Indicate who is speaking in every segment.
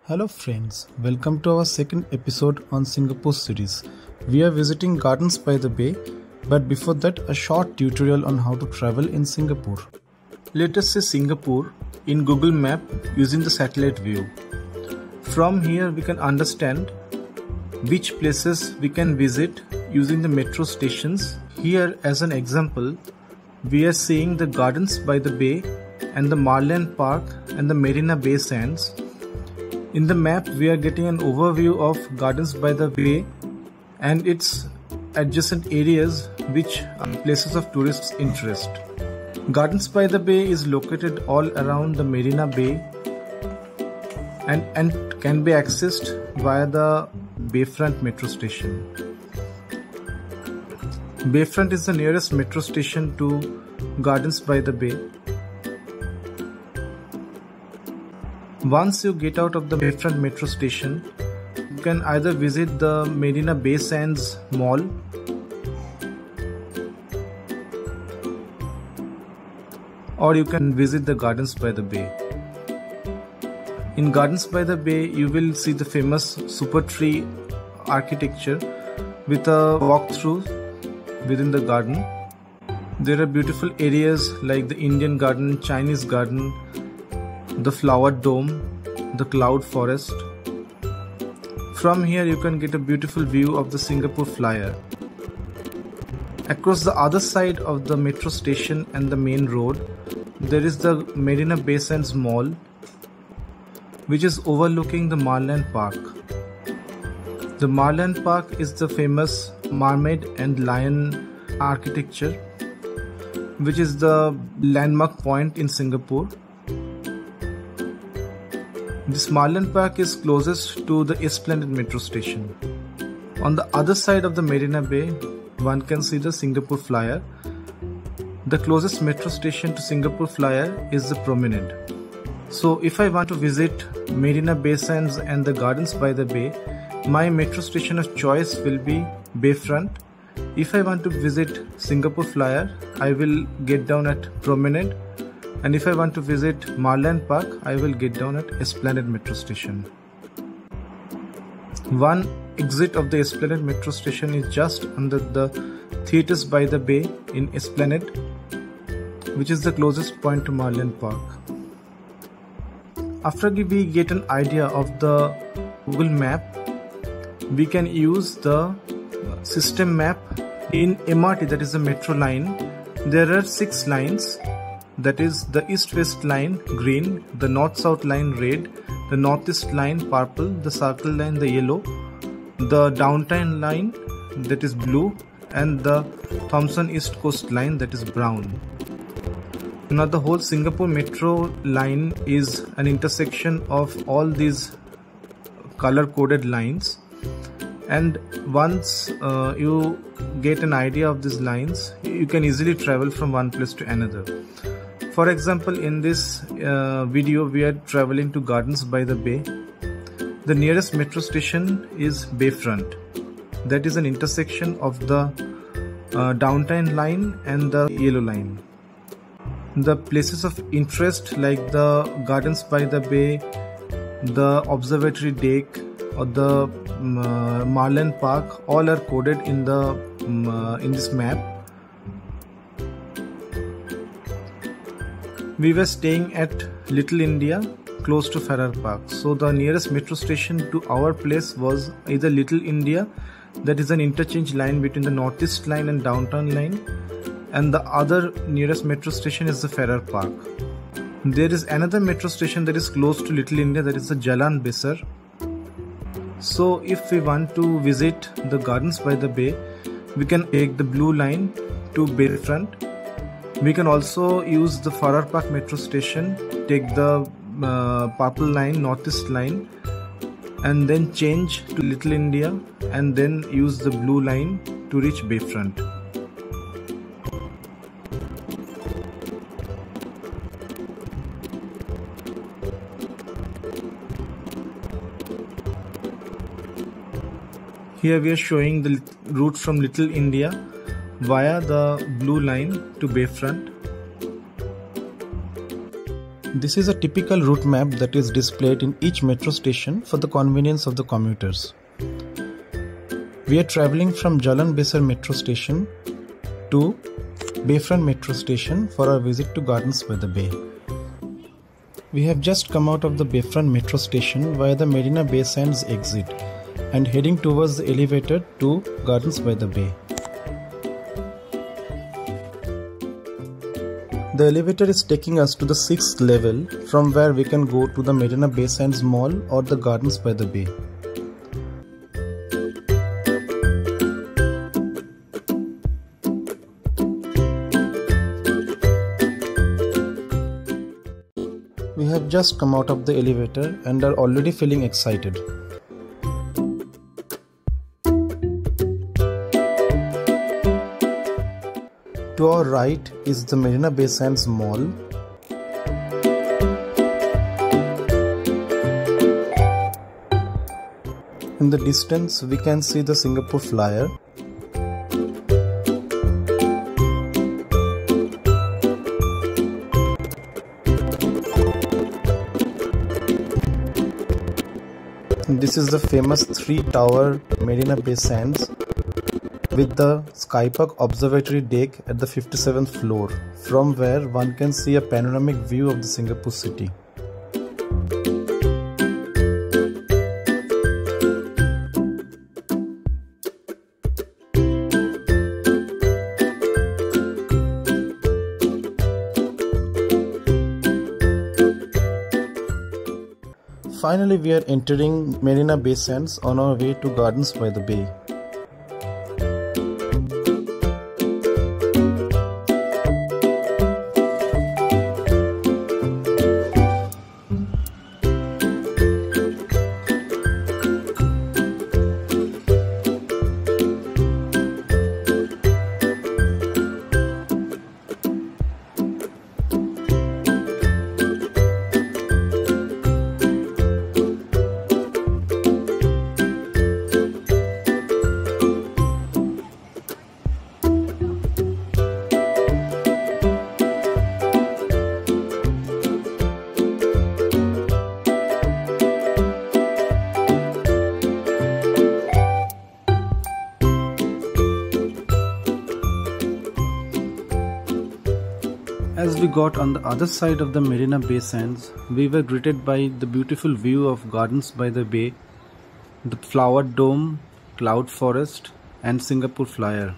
Speaker 1: Hello friends, welcome to our second episode on Singapore series. We are visiting Gardens by the Bay, but before that a short tutorial on how to travel in Singapore. Let us say Singapore in Google Map using the satellite view. From here we can understand which places we can visit using the metro stations. Here as an example, we are seeing the Gardens by the Bay and the Merlion Park and the Marina Bay Sands. In the map, we are getting an overview of Gardens by the Bay and its adjacent areas which are places of tourists' interest. Gardens by the Bay is located all around the Marina Bay and can be accessed via the Bayfront metro station. Bayfront is the nearest metro station to Gardens by the Bay. Once you get out of the Bayfront metro station, you can either visit the Marina Bay Sands Mall or you can visit the Gardens by the Bay. In Gardens by the Bay, you will see the famous super tree architecture with a walkthrough within the garden. There are beautiful areas like the Indian Garden, Chinese Garden, the flower dome, the cloud forest. From here you can get a beautiful view of the Singapore Flyer. Across the other side of the metro station and the main road, there is the Marina Bay Sands Mall, which is overlooking the Merlion Park. The Merlion Park is the famous mermaid and lion architecture, which is the landmark point in Singapore. This Merlion Park is closest to the Esplanade metro station. On the other side of the Marina Bay, one can see the Singapore Flyer. The closest metro station to Singapore Flyer is the Promenade. So if I want to visit Marina Bay Sands and the Gardens by the Bay, my metro station of choice will be Bayfront. If I want to visit Singapore Flyer, I will get down at Promenade. And if I want to visit Merlion Park, I will get down at Esplanade metro station. One exit of the Esplanade metro station is just under the Theatres by the Bay in Esplanade, which is the closest point to Merlion Park. After we get an idea of the Google map, we can use the system map. In MRT, that is the metro line, there are 6 lines. That is the east-west line green, the north-south line red, the northeast line purple, the circle line the yellow, the downtown line that is blue, and the Thomson East Coast line that is brown. Now the whole Singapore metro line is an intersection of all these color-coded lines, and once you get an idea of these lines, you can easily travel from one place to another. For example, in this video we are traveling to Gardens by the Bay. The nearest metro station is Bayfront. That is an intersection of the downtown line and the yellow line. The places of interest like the Gardens by the Bay, the observatory deck or the Merlion Park all are coded in this map. We were staying at Little India, close to Farrer Park. So the nearest metro station to our place was either Little India, that is an interchange line between the northeast line and downtown line, and the other nearest metro station is the Farrer Park. There is another metro station that is close to Little India, that is the Jalan Besar. So if we want to visit the Gardens by the Bay, we can take the blue line to Bayfront. We can also use the Farrer Park metro station, take the purple line, northeast line, and then change to Little India and then use the blue line to reach Bayfront. Here we are showing the route from Little India via the blue line to Bayfront. This is a typical route map that is displayed in each metro station for the convenience of the commuters. We are travelling from Jalan Besar metro station to Bayfront metro station for our visit to Gardens by the Bay. We have just come out of the Bayfront metro station via the Marina Bay Sands exit and heading towards the elevator to Gardens by the Bay. The elevator is taking us to the 6th level, from where we can go to the Marina Bay Sands Mall or the Gardens by the Bay. We have just come out of the elevator and are already feeling excited. To our right is the Marina Bay Sands Mall. In the distance, we can see the Singapore Flyer. This is the famous 3-tower Marina Bay Sands with the Sky Park Observatory deck at the 57th floor, from where one can see a panoramic view of the Singapore city. Finally, we are entering Marina Bay Sands on our way to Gardens by the Bay. As we got on the other side of the Marina Bay Sands, we were greeted by the beautiful view of Gardens by the Bay, the flowered dome, cloud forest and Singapore Flyer.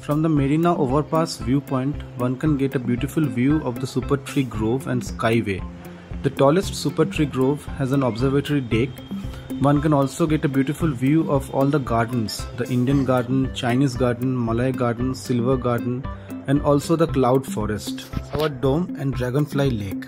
Speaker 1: From the Marina Overpass viewpoint, one can get a beautiful view of the Super Tree Grove and Skyway. The tallest Super Tree Grove has an observatory deck. One can also get a beautiful view of all the gardens, the Indian garden, Chinese garden, Malay garden, Silver garden, and also the cloud forest, our dome and Dragonfly Lake.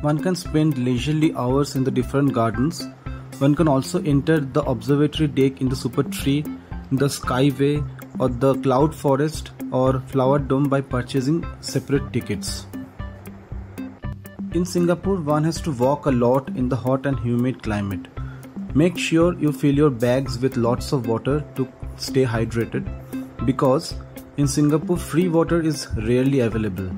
Speaker 1: One can spend leisurely hours in the different gardens. One can also enter the observatory deck in the super tree, the skyway or the cloud forest or flower dome by purchasing separate tickets. In Singapore, one has to walk a lot in the hot and humid climate. Make sure you fill your bags with lots of water to stay hydrated, because in Singapore free water is rarely available.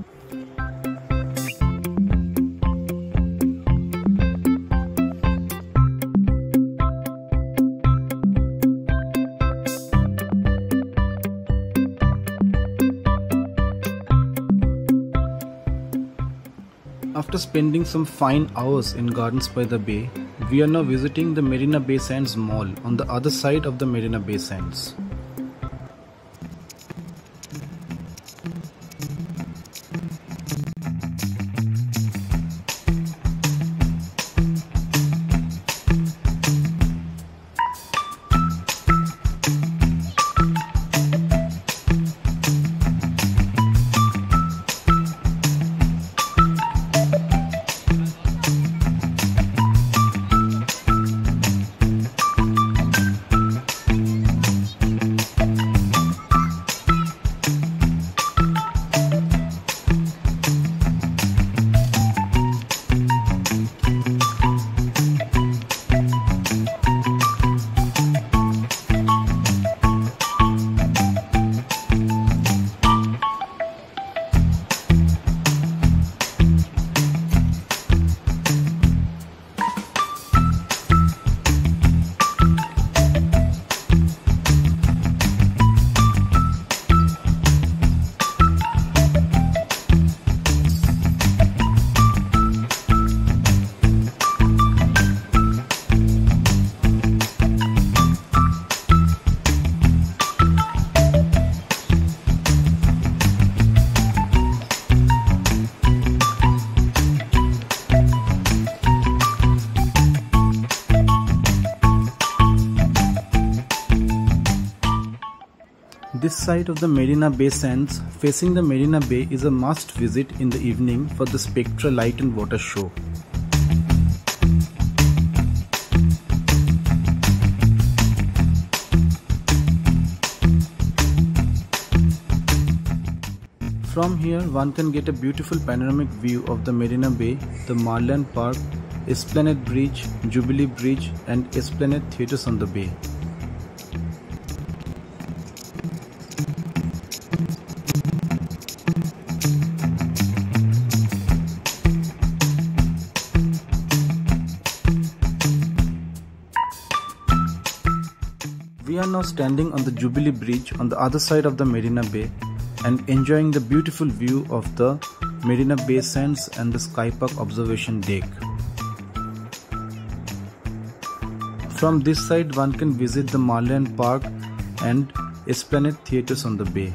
Speaker 1: After spending some fine hours in Gardens by the Bay, we are now visiting the Marina Bay Sands Mall on the other side of the Marina Bay Sands. This side of the Marina Bay Sands facing the Marina Bay is a must visit in the evening for the Spectra Light and Water show. From here one can get a beautiful panoramic view of the Marina Bay, the Merlion Park, Esplanade Bridge, Jubilee Bridge and Esplanade Theatres on the Bay. We are now standing on the Jubilee Bridge on the other side of the Marina Bay and enjoying the beautiful view of the Marina Bay Sands and the Sky Park observation deck. From this side one can visit the Merlion Park and Esplanade Theatres on the Bay.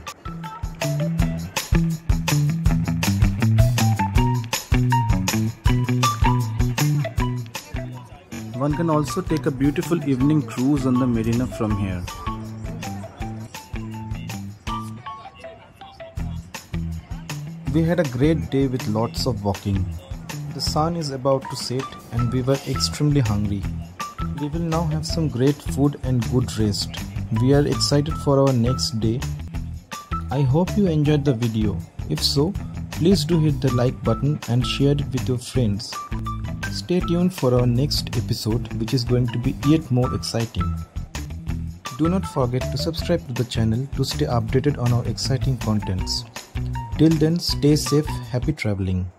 Speaker 1: One can also take a beautiful evening cruise on the marina from here. We had a great day with lots of walking. The sun is about to set and we were extremely hungry. We will now have some great food and good rest. We are excited for our next day. I hope you enjoyed the video. If so, please do hit the like button and share it with your friends. Stay tuned for our next episode, which is going to be yet more exciting. Do not forget to subscribe to the channel to stay updated on our exciting contents. Till then, stay safe, happy traveling.